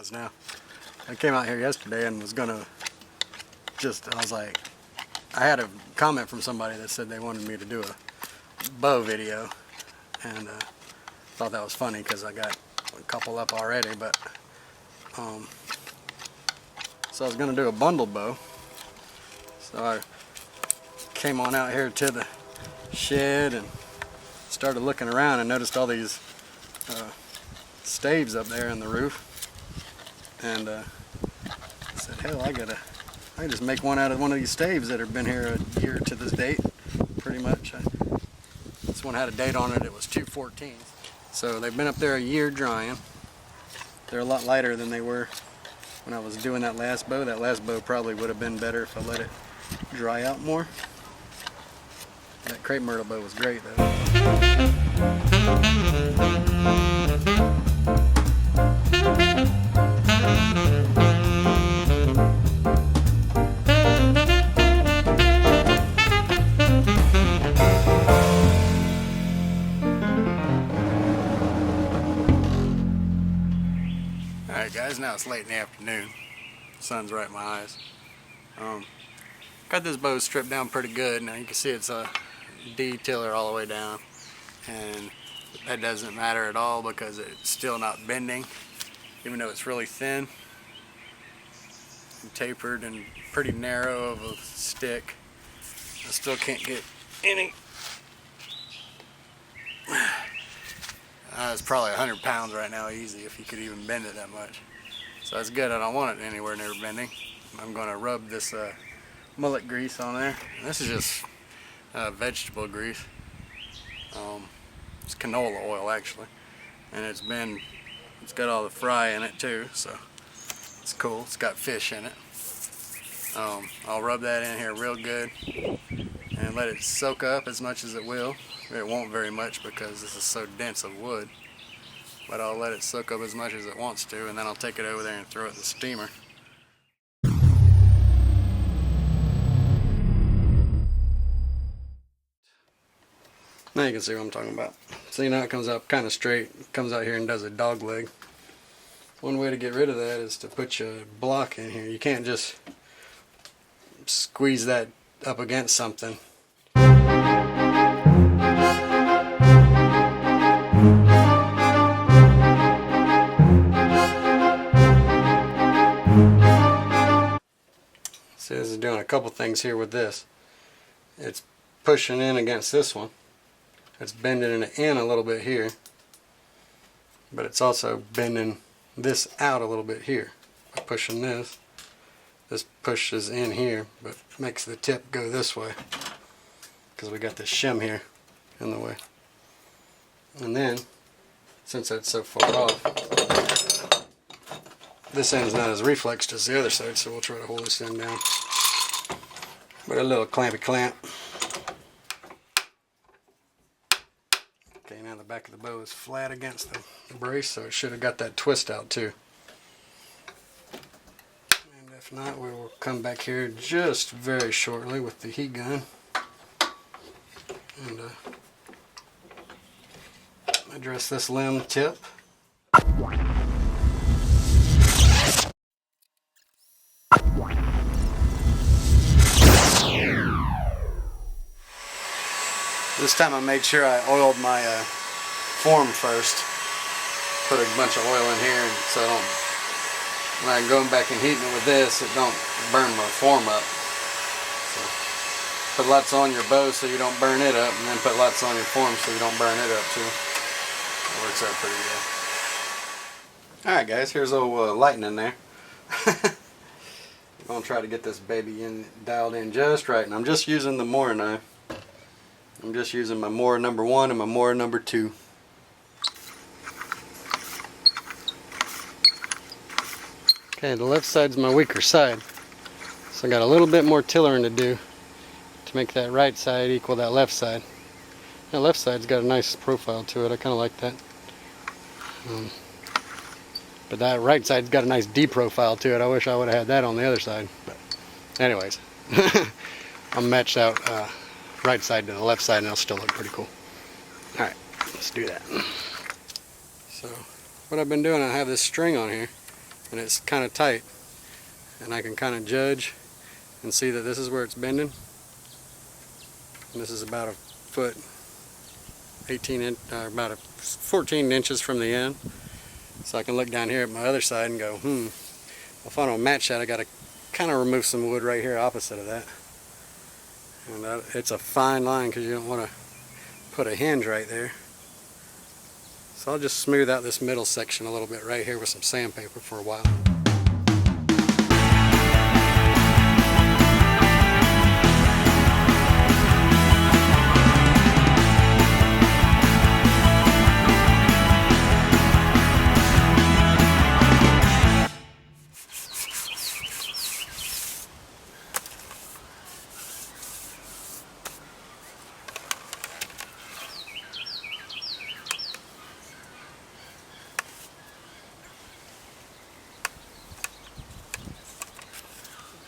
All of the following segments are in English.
was now. I came out here yesterday and was gonna I was like, I had a comment from somebody that said they wanted me to do a bow video, and thought that was funny because I got a couple up already, but so I was gonna do a bundle bow. So I came on out here to the shed and started looking around and noticed all these staves up there in the roof, and I said, hell, I can just make one out of one of these staves that have been here a year to this date, pretty much. This one had a date on it, it was 2/14. So they've been up there a year drying. They're a lot lighter than they were when I was doing that last bow. That last bow probably would have been better if I let it dry out more. That crepe myrtle bow was great though. Alright guys, now it's late in the afternoon. Sun's right in my eyes. Got this bow stripped down pretty good. Now you can see it's a D tiller all the way down, and that doesn't matter at all because it's still not bending, even though it's really thin and tapered and pretty narrow of a stick. I still can't get any. It's probably 100 pounds right now easy if you could even bend it that much. So that's good. I don't want it anywhere near bending. I'm going to rub this mullet grease on there. And this is just vegetable grease. It's canola oil actually, and it's got all the fry in it too, so it's cool. It's got fish in it. I'll rub that in here real good and let it soak up as much as it will. It won't very much because this is so dense of wood, but I'll let it soak up as much as it wants to, and then I'll take it over there and throw it in the steamer. Now you can see what I'm talking about. See, now it comes out kind of straight. It comes out here and does a dog leg. One way to get rid of that is to put your block in here. You can't just squeeze that up against something. See, this is doing a couple things here with this. It's pushing in against this one. It's bending it in a little bit here, but it's also bending this out a little bit here. By pushing this pushes in here, but makes the tip go this way because we got this shim here in the way. And then, since that's so far off, this end's not as reflexed as the other side, so we'll try to hold this end down. But a little clampy clamp. Okay, now the back of the bow is flat against the brace, so it should have got that twist out too. And if not, we will come back here just very shortly with the heat gun and address this limb tip. This time I made sure I oiled my form first. Put a bunch of oil in here so I don't, when I'm going back and heating it with this, it don't burn my form up. So put lots on your bow so you don't burn it up, and then put lots on your form so you don't burn it up too. It works out pretty good. Alright guys, here's old lightning there. I'm going to try to get this baby dialed in just right, and I'm just using the Mora knife. I'm just using my Mora number 1 and my Mora number 2. Okay, the left side's my weaker side, so I got a little bit more tillering to do to make that right side equal that left side. That left side's got a nice profile to it. I kind of like that. But that right side's got a nice D profile to it. I wish I would have had that on the other side. But anyways, I'll match out right side to the left side and it'll still look pretty cool. Alright, let's do that. So what I've been doing, I have this string on here, and it's kind of tight, and I can kind of judge and see that this is where it's bending, and this is about a foot 14 inches from the end. So I can look down here at my other side and go, if I don't match that, I got to kind of remove some wood right here opposite of that. And it's a fine line because you don't want to put a hinge right there. So I'll just smooth out this middle section a little bit right here with some sandpaper for a while.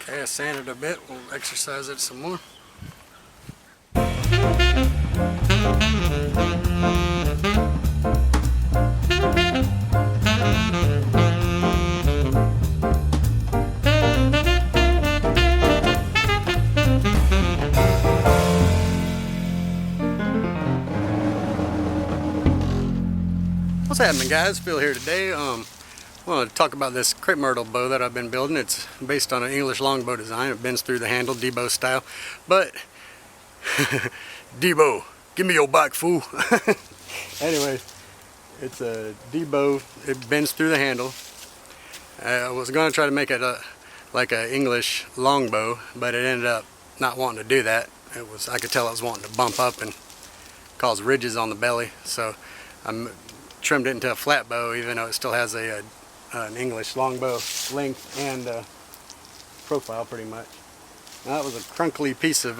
Okay, I sanded a bit, we'll exercise it some more. What's happening, guys? Phil here today. I want to talk about this crepe myrtle bow that I've been building. It's based on an English longbow design. It bends through the handle, Debo style. But, Debo, give me your back, fool. Anyway, it's a Debo. It bends through the handle. I was going to try to make it like an English longbow, but it ended up not wanting to do that. I could tell it was wanting to bump up and cause ridges on the belly. So I trimmed it into a flat bow, even though it still has an English longbow length and profile pretty much. Now, that was a crunkly piece of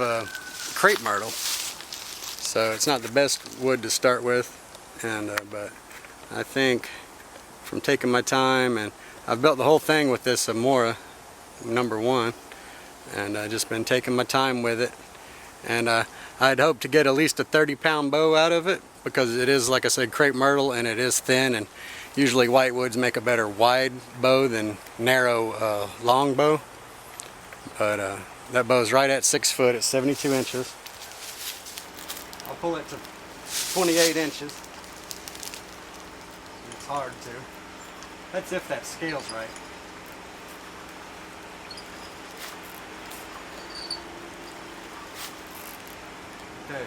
crepe myrtle, so it's not the best wood to start with, and but I think from taking my time, and I've built the whole thing with this Mora #1, and I've just been taking my time with it, and I'd hope to get at least a 30-pound bow out of it, because it is, like I said, crepe myrtle, and it is thin, and usually whitewoods make a better wide bow than narrow long bow. But that bow is right at 6 foot. It's 72 inches. I'll pull it to 28 inches. It's hard to. That's if that scales right. Okay.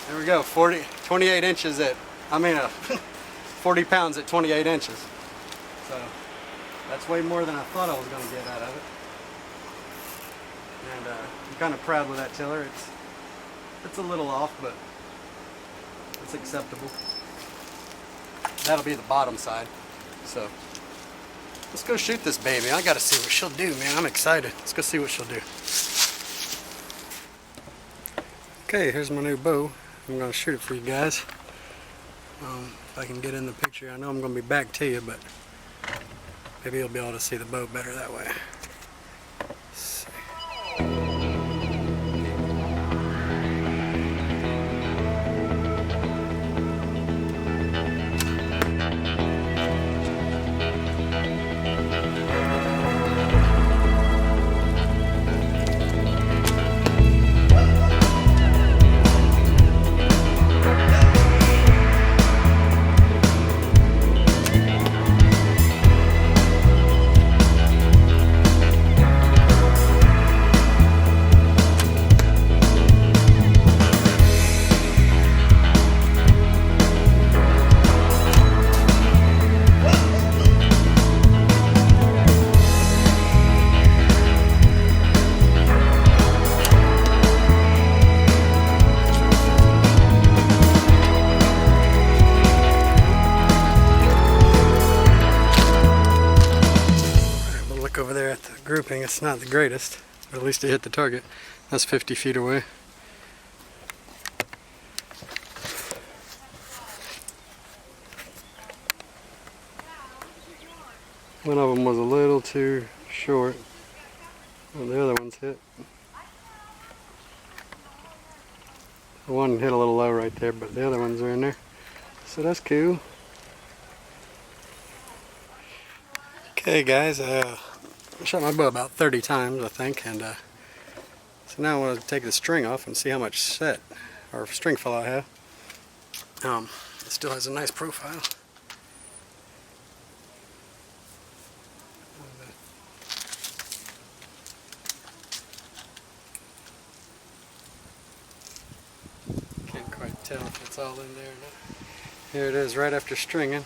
There we go. 28 inches at, 40 pounds at 28 inches. So that's way more than I thought I was going to get out of it. And I'm kind of proud with that tiller. It's a little off, but it's acceptable. That'll be the bottom side. So let's go shoot this baby. I got to see what she'll do, man. I'm excited. Let's go see what she'll do. Okay, here's my new bow. I'm going to shoot it for you guys. If I can get in the picture, I know I'm going to be back to you, but maybe you'll be able to see the bow better that way. Let's see. Over there at the grouping, it's not the greatest, but at least it hit the target. That's 50 feet away. One of them was a little too short. Well, the other one's hit. The one hit a little low right there, but the other ones are in there. So that's cool. Okay guys, I shot my bow about 30 times I think, and so now I want to take the string off and see how much set or string fill I have. It still has a nice profile. Can't quite tell if it's all in there or not. Here it is right after stringing,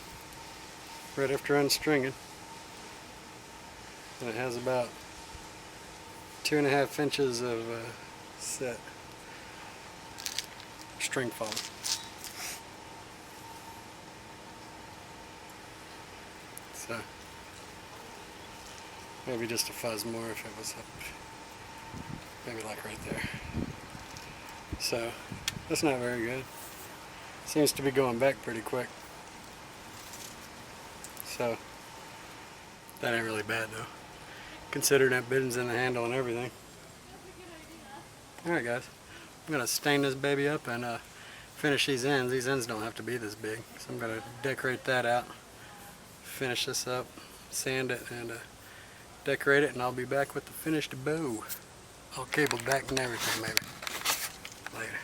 right after unstringing. And it has about 2.5 inches of set string fall. So maybe just a fuzz more if it was up, maybe like right there. So that's not very good. Seems to be going back pretty quick. So that ain't really bad though, considering that bidding's in the handle and everything. Alright guys, I'm going to stain this baby up and finish these ends. These ends don't have to be this big, so I'm going to decorate that out, finish this up, sand it, and decorate it, and I'll be back with the finished bow. All cabled back and everything maybe. Later.